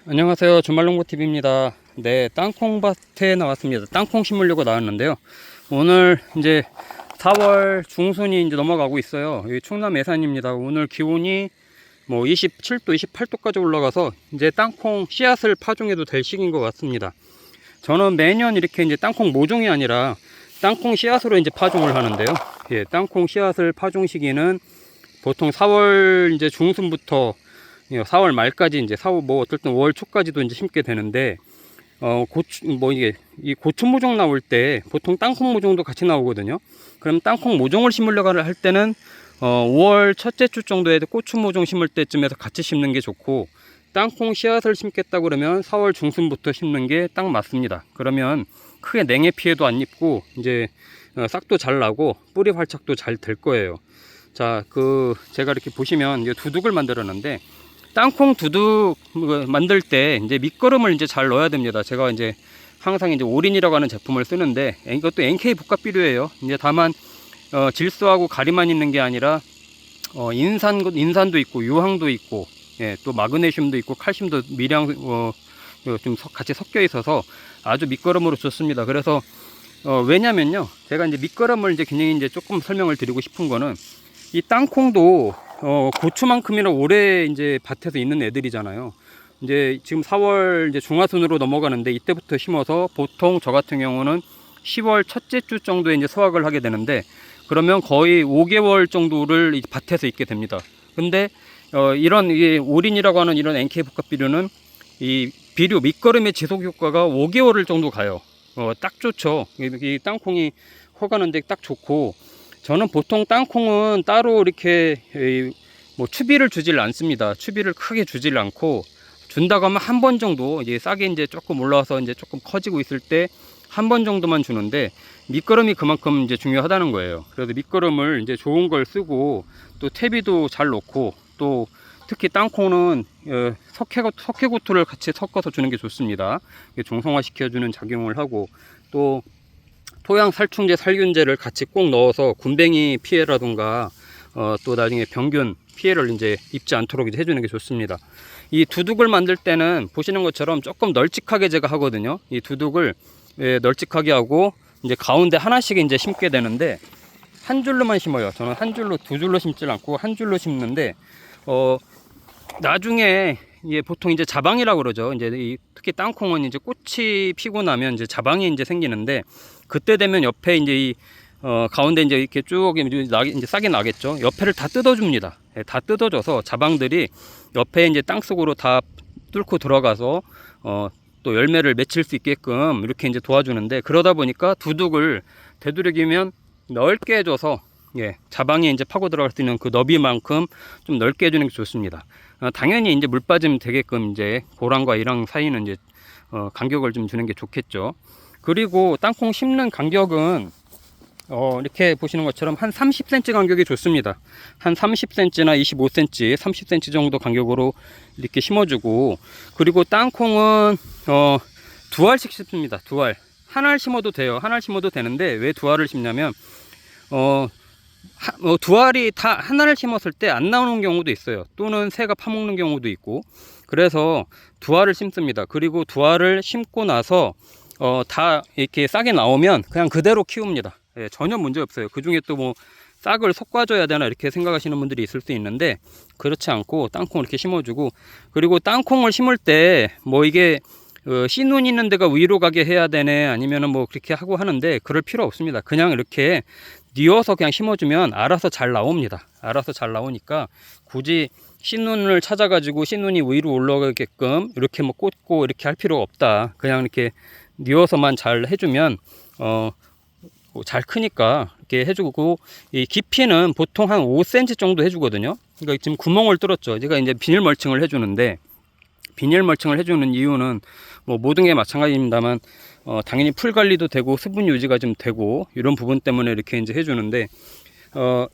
안녕하세요, 주말농부TV입니다. 네, 땅콩밭에 나왔습니다. 땅콩 심으려고 나왔는데요. 오늘 이제 4월 중순이 이제 넘어가고 있어요. 여기 충남 예산입니다. 오늘 기온이 뭐 27도, 28도까지 올라가서 이제 땅콩 씨앗을 파종해도 될 시기인 것 같습니다. 저는 매년 이렇게 이제 땅콩 모종이 아니라 땅콩 씨앗으로 이제 파종을 하는데요. 예, 땅콩 씨앗을 파종 시기는 보통 4월 이제 중순부터 4월 말까지 이제 4월 뭐 어떨 땐 5월 초까지도 이제 심게 되는데 고추 뭐 이게 이 고추 모종 나올 때 보통 땅콩 모종도 같이 나오거든요. 그럼 땅콩 모종을 심으려고 할 때는 5월 첫째 주 정도에 고추 모종 심을 때쯤에서 같이 심는 게 좋고, 땅콩 씨앗을 심겠다 그러면 4월 중순부터 심는 게 딱 맞습니다. 그러면 크게 냉해 피해도 안 입고 이제 싹도 잘 나고 뿌리 활착도 잘 될 거예요. 자, 제가 이렇게 보시면 두둑을 만들었는데, 땅콩 두둑 만들 때 이제 밑거름을 이제 잘 넣어야 됩니다. 제가 이제 항상 이제 올인이라고 하는 제품을 쓰는데, 이것도 NK 복합비료예요. 이제 다만 질소하고 가리만 있는 게 아니라 인산도 있고 유황도 있고, 예, 또 마그네슘도 있고 칼슘도 미량 좀 같이 섞여 있어서 아주 밑거름으로 좋습니다. 그래서 왜냐면요, 제가 이제 밑거름을 이제 굉장히 이제 조금 설명을 드리고 싶은 거는, 이 땅콩도 고추만큼이나 오래 이제 밭에서 있는 애들이잖아요. 이제 지금 4월 이제 중하순으로 넘어가는데, 이때부터 심어서 보통 저 같은 경우는 10월 첫째 주 정도에 이제 수확을 하게 되는데, 그러면 거의 5개월 정도를 밭에서 있게 됩니다. 근데 이런 이게 올인이라고 하는 이런 NK 복합 비료는 이 비료 밑거름의 지속 효과가 5개월 정도 가요. 딱 좋죠. 이 땅콩이 허가는데 딱 좋고, 저는 보통 땅콩은 따로 이렇게 뭐 추비를 주질 않습니다. 추비를 크게 주질 않고, 준다고 하면 한 번 정도, 이제 싹이 이제 조금 올라와서 이제 조금 커지고 있을 때 한 번 정도만 주는데, 밑거름이 그만큼 이제 중요하다는 거예요. 그래서 밑거름을 이제 좋은 걸 쓰고, 또 퇴비도 잘 넣고, 또 특히 땅콩은 석회고토를 같이 섞어서 주는 게 좋습니다. 정성화 시켜주는 작용을 하고, 또 토양 살충제, 살균제를 같이 꼭 넣어서 군뱅이 피해라든가 또 나중에 병균 피해를 이제 입지 않도록 이제 해주는 게 좋습니다. 이 두둑을 만들 때는 보시는 것처럼 조금 널찍하게 제가 하거든요. 이 두둑을 널찍하게 하고 이제 가운데 하나씩 이제 심게 되는데, 한 줄로만 심어요. 저는 한 줄로, 두 줄로 심지 않고 한 줄로 심는데, 나중에 보통 이제 자방이라고 그러죠. 이제 특히 땅콩은 이제 꽃이 피고 나면 이제 자방이 이제 생기는데, 그때 되면 옆에 이제 가운데 이제 이렇게 쭉 이제 싹이 나겠죠. 옆에를 다 뜯어줍니다. 다 뜯어줘서 자방들이 옆에 이제 땅 속으로 다 뚫고 들어가서 또 열매를 맺힐 수 있게끔 이렇게 이제 도와주는데, 그러다 보니까 두둑을 되도록이면 넓게 해줘서 자방이 이제 파고 들어갈 수 있는 그 너비만큼 좀 넓게 해주는 게 좋습니다. 당연히 이제 물 빠지면 되게끔 이제 고랑과 이랑 사이는 이제 간격을 좀 주는 게 좋겠죠. 그리고 땅콩 심는 간격은 이렇게 보시는 것처럼 한 30cm 간격이 좋습니다. 한 30cm나 25cm, 30cm 정도 간격으로 이렇게 심어주고, 그리고 땅콩은 두 알씩 심습니다. 두 알. 한 알 심어도 돼요. 한 알 심어도 되는데, 왜 두 알을 심냐면 두 알이 다 하나를 심었을 때 안 나오는 경우도 있어요. 또는 새가 파먹는 경우도 있고, 그래서 두 알을 심습니다. 그리고 두 알을 심고 나서 다 이렇게 싹이 나오면 그냥 그대로 키웁니다. 전혀 문제 없어요. 그 중에 또 뭐 싹을 솎아줘야 되나 이렇게 생각하시는 분들이 있을 수 있는데, 그렇지 않고 땅콩을 이렇게 심어주고, 그리고 땅콩을 심을 때 뭐 이게 씨눈 있는 데가 위로 가게 해야 되네, 아니면은 뭐 그렇게 하고 하는데, 그럴 필요 없습니다. 그냥 이렇게 뉘어서 그냥 심어주면 알아서 잘 나옵니다. 알아서 잘 나오니까 굳이 씨눈을 찾아가지고 씨눈이 위로 올라가게끔 이렇게 뭐 꽂고 이렇게 할 필요가 없다. 그냥 이렇게 뉘어서만 잘 해주면 잘 크니까 이렇게 해주고, 이 깊이는 보통 한 5cm 정도 해주거든요. 그러니까 지금 구멍을 뚫었죠. 제가 이제 비닐 멀칭을 해주는데, 비닐 멀칭을 해주는 이유는 뭐 모든 게 마찬가지입니다만 당연히 풀 관리도 되고 수분 유지가 좀 되고 이런 부분 때문에 이렇게 이제 해주는데,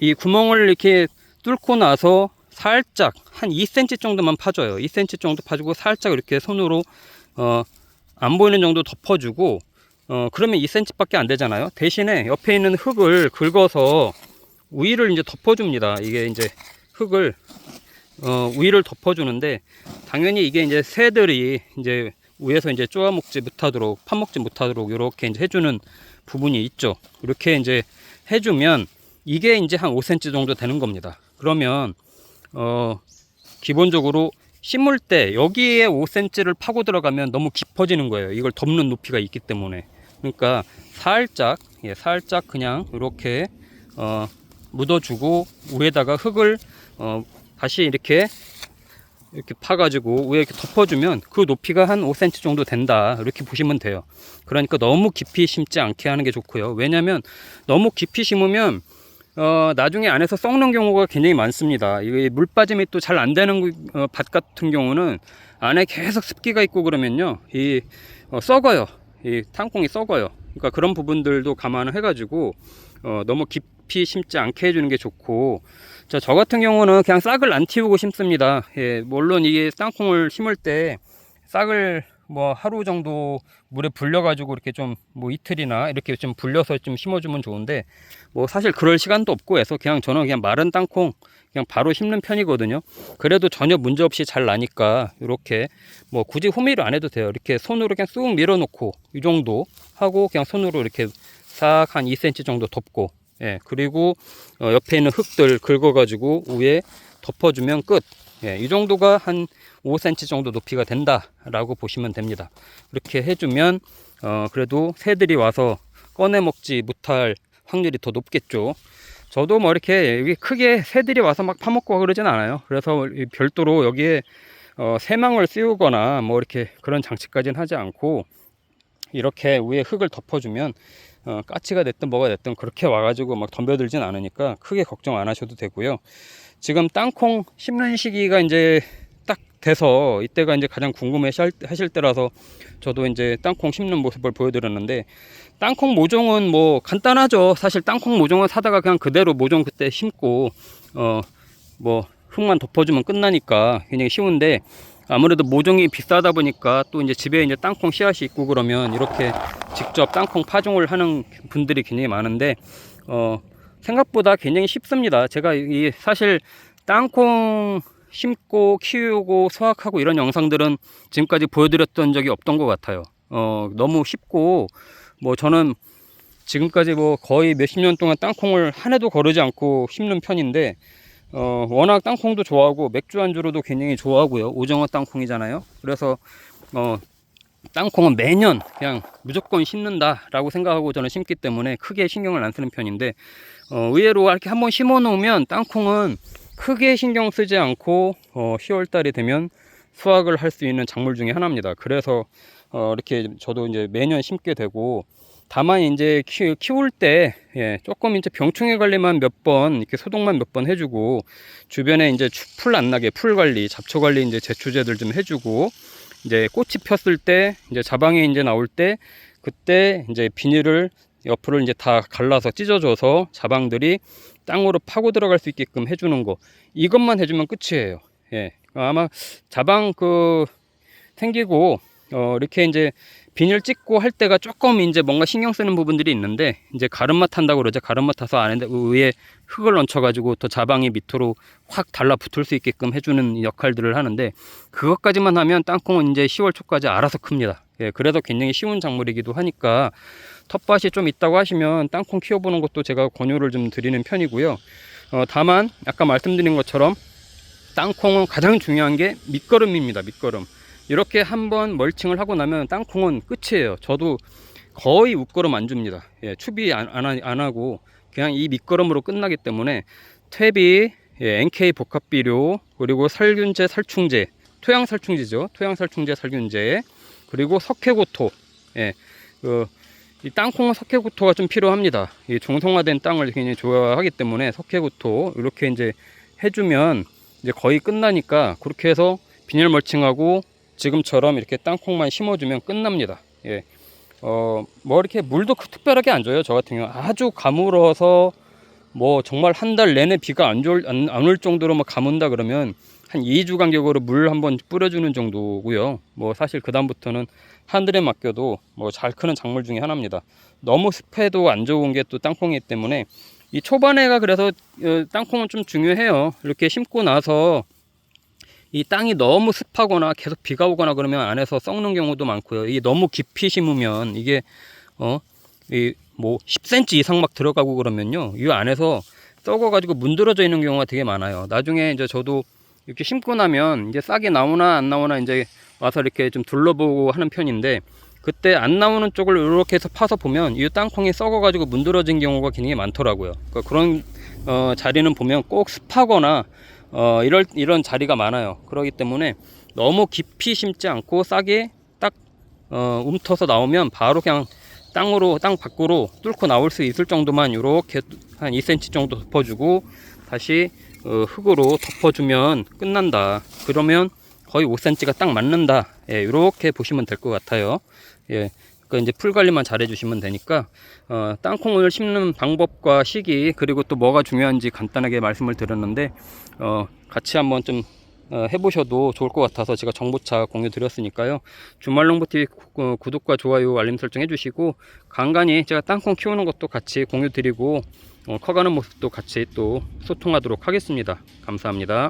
이 구멍을 이렇게 뚫고 나서 살짝 한 2cm 정도만 파줘요. 2cm 정도 파주고 살짝 이렇게 손으로 안 보이는 정도 덮어주고, 그러면 2cm 밖에 안 되잖아요. 대신에 옆에 있는 흙을 긁어서 위를 이제 덮어줍니다. 이게 이제 흙을 위를 덮어주는데, 당연히 이게 이제 새들이 이제 위에서 이제 쪼아먹지 못하도록, 파먹지 못하도록 이렇게 이제 해주는 부분이 있죠. 이렇게 이제 해주면 이게 이제 한 5cm 정도 되는 겁니다. 그러면 기본적으로 심을 때 여기에 5cm를 파고 들어가면 너무 깊어지는 거예요. 이걸 덮는 높이가 있기 때문에. 그러니까 살짝, 살짝 그냥 이렇게 묻어주고 위에다가 흙을 다시 이렇게 파가지고 위에 이렇게 덮어주면 그 높이가 한 5cm 정도 된다, 이렇게 보시면 돼요. 그러니까 너무 깊이 심지 않게 하는 게 좋고요. 왜냐면 너무 깊이 심으면 나중에 안에서 썩는 경우가 굉장히 많습니다. 이 물 빠짐이 또 잘 안 되는 밭 같은 경우는 안에 계속 습기가 있고 그러면요, 썩어요. 이 땅콩이 썩어요. 그러니까 그런 부분들도 감안을 해가지고 너무 깊이 심지 않게 해주는 게 좋고, 저 같은 경우는 그냥 싹을 안 틔우고 심습니다. 물론 이게 땅콩을 심을 때 싹을 뭐 하루 정도 물에 불려가지고 이렇게 좀 뭐 이틀이나 이렇게 좀 불려서 좀 심어주면 좋은데, 뭐 사실 그럴 시간도 없고 해서 그냥 저는 그냥 마른 땅콩 그냥 바로 심는 편이거든요. 그래도 전혀 문제 없이 잘 나니까 이렇게 뭐 굳이 호미를 안 해도 돼요. 이렇게 손으로 그냥 쑥 밀어 놓고 이 정도 하고 그냥 손으로 이렇게 싹 한 2cm 정도 덮고, 그리고 옆에 있는 흙들 긁어가지고 위에 덮어주면 끝. 이 정도가 한 5cm 정도 높이가 된다라고 보시면 됩니다. 이렇게 해주면 그래도 새들이 와서 꺼내 먹지 못할 확률이 더 높겠죠. 저도 뭐 이렇게 크게 새들이 와서 막 파먹고 그러진 않아요. 그래서 별도로 여기에 새망을 씌우거나 뭐 이렇게 그런 장치까지는 하지 않고, 이렇게 위에 흙을 덮어주면 까치가 됐든 뭐가 됐든 그렇게 와가지고 막 덤벼들진 않으니까 크게 걱정 안 하셔도 되고요. 지금 땅콩 심는 시기가 이제 딱 돼서 이때가 이제 가장 궁금해 하실 때라서 저도 이제 땅콩 심는 모습을 보여드렸는데, 땅콩 모종은 뭐 간단하죠. 사실 땅콩 모종은 사다가 그냥 그대로 모종 그때 심고 뭐 흙만 덮어주면 끝나니까 굉장히 쉬운데, 아무래도 모종이 비싸다 보니까 또 이제 집에 이제 땅콩 씨앗이 있고 그러면 이렇게 직접 땅콩 파종을 하는 분들이 굉장히 많은데 생각보다 굉장히 쉽습니다. 제가 사실 땅콩 심고 키우고 수확하고 이런 영상들은 지금까지 보여드렸던 적이 없던 것 같아요. 너무 쉽고, 뭐 저는 지금까지 뭐 거의 몇십 년 동안 땅콩을 한 해도 거르지 않고 심는 편인데, 워낙 땅콩도 좋아하고 맥주 안주로도 굉장히 좋아하고요. 오징어 땅콩이잖아요. 그래서 땅콩은 매년 그냥 무조건 심는다 라고 생각하고 저는 심기 때문에 크게 신경을 안 쓰는 편인데, 의외로 이렇게 한번 심어 놓으면 땅콩은 크게 신경 쓰지 않고 10월 달이 되면 수확을 할 수 있는 작물 중에 하나입니다. 그래서 이렇게 저도 이제 매년 심게 되고, 다만 이제 키울 때 조금 이제 병충해 관리만 몇 번, 이렇게 소독만 몇 번 해주고, 주변에 이제 풀 안 나게 풀 관리, 잡초 관리 이제 제초제들 좀 해주고, 이제 꽃이 폈을 때 이제 자방에 이제 나올 때 그때 이제 비닐을 옆으로 이제 다 갈라서 찢어줘서 자방들이 땅으로 파고 들어갈 수 있게끔 해주는 거, 이것만 해주면 끝이에요. 아마 자방 생기고 이렇게 이제 비닐 찍고 할 때가 조금 이제 뭔가 신경 쓰는 부분들이 있는데, 이제 가름마 탄다고 그러죠. 가름마 타서 안에 위에 흙을 얹혀가지고 더 자방이 밑으로 확 달라붙을 수 있게끔 해주는 역할들을 하는데, 그것까지만 하면 땅콩은 이제 10월 초까지 알아서 큽니다. 그래서 굉장히 쉬운 작물이기도 하니까 텃밭이 좀 있다고 하시면 땅콩 키워보는 것도 제가 권유를 좀 드리는 편이고요. 다만 아까 말씀드린 것처럼 땅콩은 가장 중요한 게 밑거름입니다. 밑거름. 이렇게 한번 멀칭을 하고 나면 땅콩은 끝이에요. 저도 거의 웃거름 안 줍니다. 추비 안 하고 그냥 이 밑거름으로 끝나기 때문에 퇴비, NK 복합비료, 그리고 살균제, 살충제, 토양살충제죠. 토양살충제, 살균제, 그리고 석회고토. 이 땅콩은 석회고토가 좀 필요합니다. 이 중성화된 땅을 굉장히 좋아하기 때문에 석회고토 이렇게 이제 해주면 이제 거의 끝나니까, 그렇게 해서 비닐 멀칭하고 지금처럼 이렇게 땅콩만 심어주면 끝납니다. 뭐 이렇게 물도 특별하게 안 줘요. 저 같은 경우 아주 가물어서 뭐 정말 한 달 내내 비가 안 올 정도로 막 가문다 그러면 한 2주 간격으로 물 한번 뿌려주는 정도고요. 뭐 사실 그 다음부터는 하늘에 맡겨도 뭐 잘 크는 작물 중에 하나입니다. 너무 습해도 안 좋은 게 또 땅콩이기 때문에 이 초반에가 그래서 땅콩은 좀 중요해요. 이렇게 심고 나서 이 땅이 너무 습하거나 계속 비가 오거나 그러면 안에서 썩는 경우도 많고요. 이게 너무 깊이 심으면 이게 이 뭐 10cm 이상 막 들어가고 그러면요, 이 안에서 썩어가지고 문드러져 있는 경우가 되게 많아요. 나중에 이제 저도 이렇게 심고 나면 이제 싹이 나오나 안 나오나 이제 와서 이렇게 좀 둘러보고 하는 편인데, 그때 안 나오는 쪽을 이렇게 해서 파서 보면 이 땅콩이 썩어가지고 문드러진 경우가 굉장히 많더라고요. 그러니까 그런 자리는 보면 꼭 습하거나 이런 자리가 많아요. 그렇기 때문에 너무 깊이 심지 않고 싹이 딱 움터서 나오면 바로 그냥 땅 밖으로 뚫고 나올 수 있을 정도만 이렇게 한 2cm 정도 덮어주고 다시 흙으로 덮어주면 끝난다. 그러면 거의 5cm가 딱 맞는다. 예, 이렇게 보시면 될 것 같아요. 예, 그러니까 이제 풀 관리만 잘 해주시면 되니까 땅콩을 심는 방법과 시기, 그리고 또 뭐가 중요한지 간단하게 말씀을 드렸는데 같이 한번 좀 해보셔도 좋을 것 같아서 제가 정보차 공유 드렸으니까요. 주말농부TV 구독과 좋아요 알림 설정 해주시고, 간간히 제가 땅콩 키우는 것도 같이 공유 드리고 커가는 모습도 같이 또 소통하도록 하겠습니다. 감사합니다.